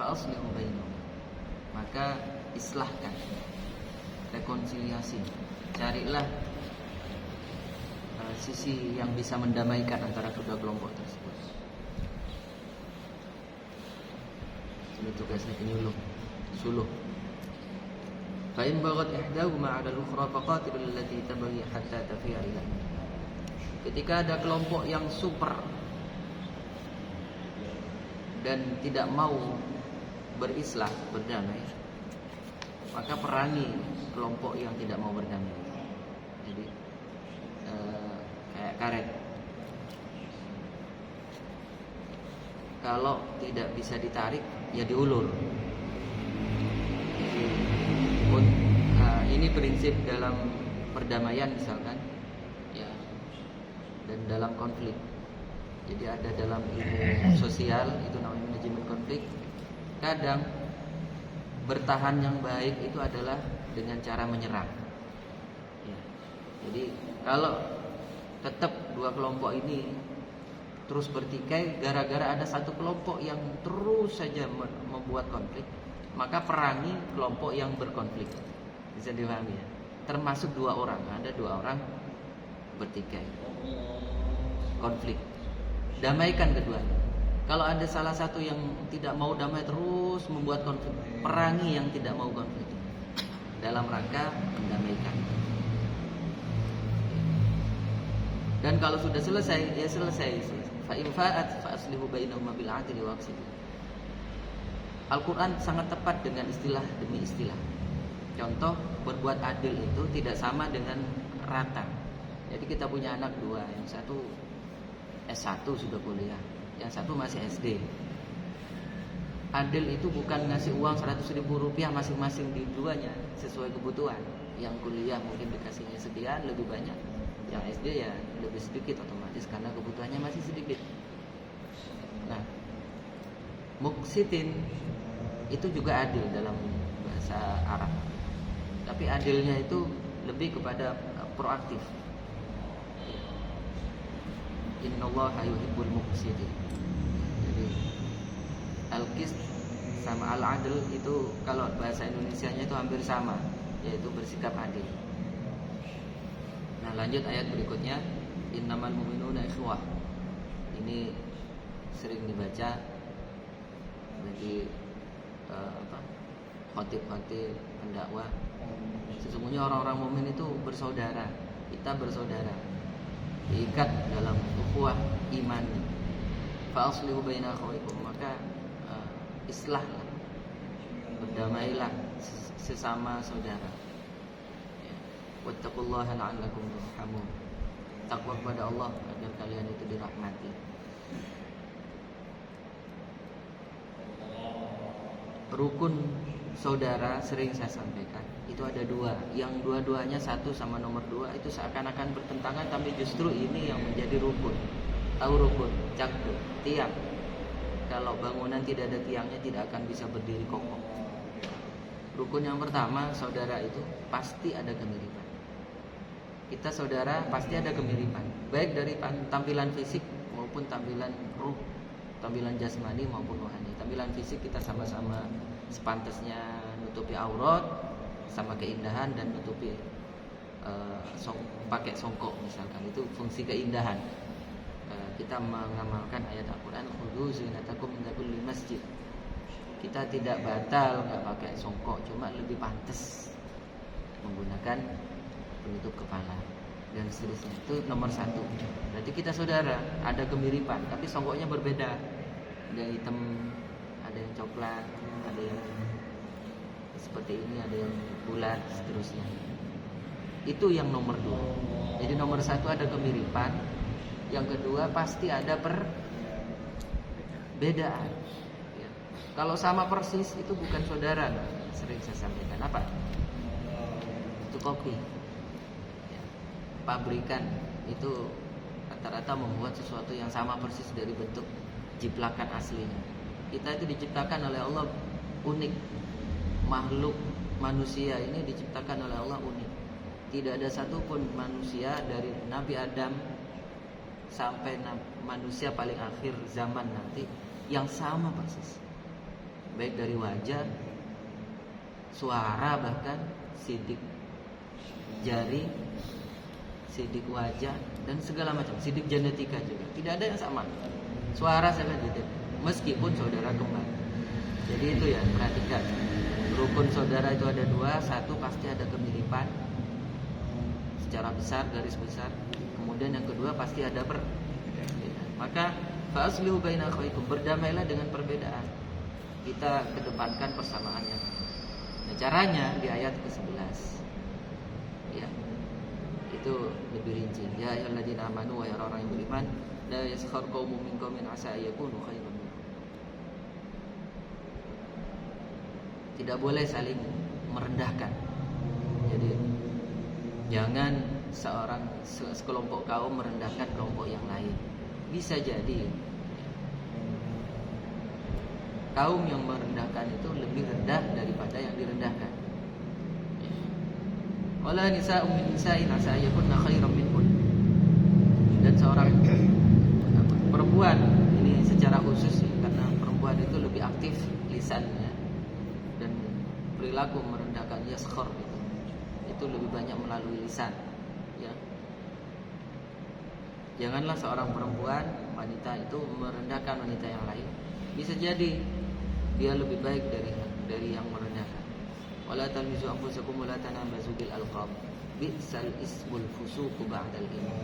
fa'aslihu bainahum. Maka islahkan, rekonsiliasi, carilah sisi yang bisa mendamaikan antara kedua kelompok tersebut. Ini tugasnya penyuluh, suluh. Fa in baghat ihdahuma 'ala al-ukhra faqatilul lati tabghi hatta tafi'a ila. Ketika ada kelompok yang super dan tidak mau berislah, berdamai, maka perangi kelompok yang tidak mau berdamai. Jadi kayak karet. Kalau tidak bisa ditarik, ya diulur. Ini prinsip dalam perdamaian misalkan, ya, dan dalam konflik. Jadi ada dalam ilmu sosial, itu namanya manajemen konflik. Kadang bertahan yang baik itu adalah dengan cara menyerang. Ya. Jadi kalau tetap dua kelompok ini terus bertikai gara-gara ada satu kelompok yang terus saja membuat konflik, maka perangi kelompok yang berkonflik. Bisa dipahami ya? Termasuk dua orang, ada dua orang bertikai konflik, damaikan keduanya. Kalau ada salah satu yang tidak mau damai terus membuat konflik, perangi yang tidak mau konflik dalam rangka mendamaikan. Dan kalau sudah selesai, ya selesai. Fa in fa'at fa aslihu bainahuma bil 'adli wa aqsitu. Al-Qur'an sangat tepat dengan istilah demi istilah. Contoh, berbuat adil itu tidak sama dengan rata. Jadi kita punya anak dua, yang satu S1 sudah kuliah, yang satu masih SD. Adil itu bukan ngasih uang 100.000 rupiah masing-masing di duanya sesuai kebutuhan. Yang kuliah mungkin dikasihnya sekian, lebih banyak. Yang SD ya lebih sedikit otomatis karena kebutuhannya masih sedikit. Nah, muqsitin itu juga adil dalam bahasa Arab. Tapi adilnya itu lebih kepada proaktif. Innallaha yuhibbul muqsitin. Jadi al-qist sama al-adl itu kalau bahasa Indonesianya itu hampir sama, yaitu bersikap adil. Nah, lanjut ayat berikutnya, innamal mu'minuna ikhwah. Ini sering dibaca bagi khatib-khatib, pendakwah. Sesungguhnya orang-orang mukmin itu bersaudara. Kita bersaudara, diikat dalam ukhuwah iman. Fa aslihu baina akhawaykum, maka islahlah, berdamailah sesama saudara. Wattaqullaha la'allakum turhamun. Takwa kepada Allah agar kalian itu dirahmati. Rukun saudara sering saya sampaikan, itu ada dua. Yang dua-duanya satu sama nomor dua itu seakan-akan bertentangan, tapi justru ini yang menjadi rukun. Tahu rukun? Cakdu, tiang. Kalau bangunan tidak ada tiangnya tidak akan bisa berdiri kokoh. Rukun yang pertama, saudara itu pasti ada kemiripan. Kita saudara pasti ada kemiripan, baik dari tampilan fisik maupun tampilan ruh, tampilan jasmani maupun rohani. Tampilan fisik kita sama-sama sepantasnya nutupi aurat, sama keindahan dan nutupi pakai songkok misalkan, itu fungsi keindahan. Kita mengamalkan ayat Al-Quran, khudhu zinatakum inda kulli masjid. Kita tidak batal nggak pakai songkok, cuma lebih pantas menggunakan penutup kepala dan seterusnya. Itu nomor satu. Berarti kita saudara, ada kemiripan, tapi songkoknya berbeda. Ada yang hitam, ada yang coklat, ada yang seperti ini, ada yang bulat, seterusnya. Itu yang nomor dua. Jadi nomor satu ada kemiripan, yang kedua pasti ada perbedaan. Ya. Kalau sama persis itu bukan saudara, sering saya sampaikan. Apa? Itu kopi. Pabrikan itu rata-rata membuat sesuatu yang sama persis dari bentuk jiplakan aslinya. Kita itu diciptakan oleh Allah unik. Makhluk manusia ini diciptakan oleh Allah unik. Tidak ada satupun manusia dari Nabi Adam sampai manusia paling akhir zaman nanti yang sama persis. baik dari wajah, suara, bahkan sidik jari, sidik wajah, dan segala macam, sidik genetika juga. Tidak ada yang sama. Suara sangat detail, meskipun saudara kembar. Jadi itu ya, perhatikan. Rukun saudara itu ada dua. Satu pasti ada kemiripan secara besar, garis besar. Kemudian yang kedua pasti ada perbedaan. Maka fa'aslihu baina akhawaykum, berdamailah dengan perbedaan. Kita kedepankan persamaannya. Nah, caranya di ayat ke-11. Ya. Itu lebih rinci. Ya ayyuhalladzina amanu, wa ya orang yang beriman, la yaskhar qaumun min qaumin asa ayyakunu khairan minhum. Tidak boleh saling merendahkan. Jadi jangan sekelompok kaum merendahkan kelompok yang lain. Bisa jadi kaum yang merendahkan itu lebih rendah daripada yang direndahkan. Wala nisa'un min nisa'in asa yakunna khairan minhun. Dan seorang perempuan, ini secara khusus karena perempuan itu lebih aktif lisannya dan perilaku merendahkan yaskhar itu lebih banyak melalui lisan, ya. Janganlah seorang perempuan, wanita itu merendahkan wanita yang lain. Bisa jadi dia lebih baik dari yang merendahkan. Wala talmizu anfusakum wa la tanabazu bil alqab. Bi'sal ismul fusuqu ba'dal iman.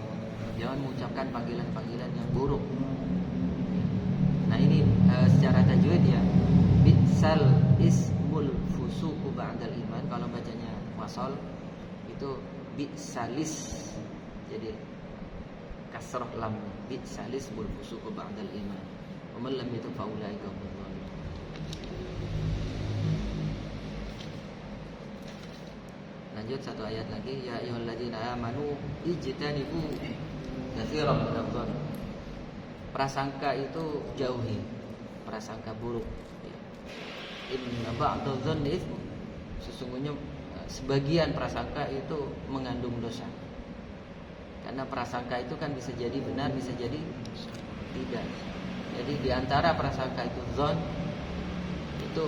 Jangan mengucapkan panggilan-panggilan yang buruk. Nah, ini secara tajwid ya. Bi'sal ismul fusuqu ba'dal iman. Kalau bacanya wasol itu bi'salis. Jadi kasrah lam, bi'salis ismul fusuqu ba'dal iman. Wa man lam yatub fa ulaika humul zalimun. Lanjut satu ayat lagi, ya ayyuhalladzina amanu ijtanibu katsiran minadh-dhann. Prasangka itu jauhi, prasangka buruk. Inna ba'dadh-dhanni itsm. Sesungguhnya sebagian prasangka itu mengandung dosa. Karena prasangka itu kan bisa jadi benar, bisa jadi tidak. Jadi di antara prasangka itu dzan itu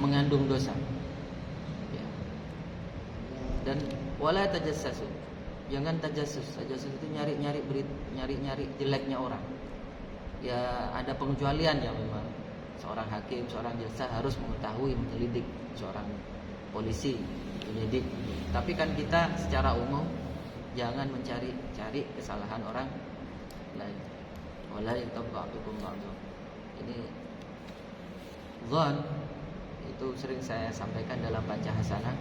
mengandung dosa. Dan wala tajassasu. Jangan tajassus. Tajassus itu nyari-nyari jeleknya orang. Ya ada pengecualian ya memang. Seorang hakim, seorang jaksa harus mengetahui, menyelidik, seorang polisi penyidik. Tapi kan kita secara umum jangan mencari kesalahan orang lain. Wala yatabatukum ba'du. Ini dzan itu sering saya sampaikan dalam baca hasanah.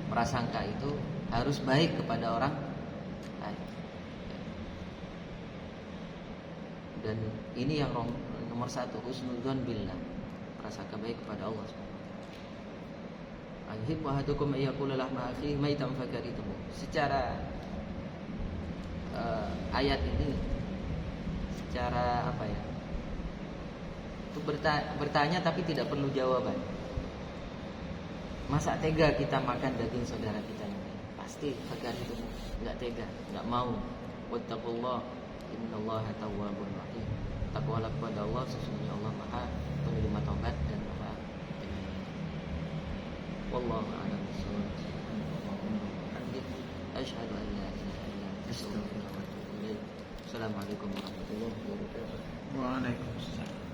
Prasangka itu harus baik kepada orang lain. Dan ini yang nomor satu, husnudzon billah, prasangka baik kepada Allah Subhanahu wa taala. Ayhibbu ahadukum ayyakula lahma akhihi maitan fakaritumu. Secara ayat ini secara apa ya? Itu bertanya tapi tidak perlu jawaban. Masa tega kita makan daging saudara kita yang lain? Pasti itu enggak tega, enggak mau. Wattaqullah innallaha tawwabur rahim. Takwalah kepada Allah, sesungguhnya Allah Maha penerima taubat dan Maha penyayang. Wallahu a'lam bishawab. Asyhadu an la ilaha illa anta astaghfiruka wa atubu ilaik. Assalamualaikum warahmatullahi wabarakatuh. Waalaikumsalam.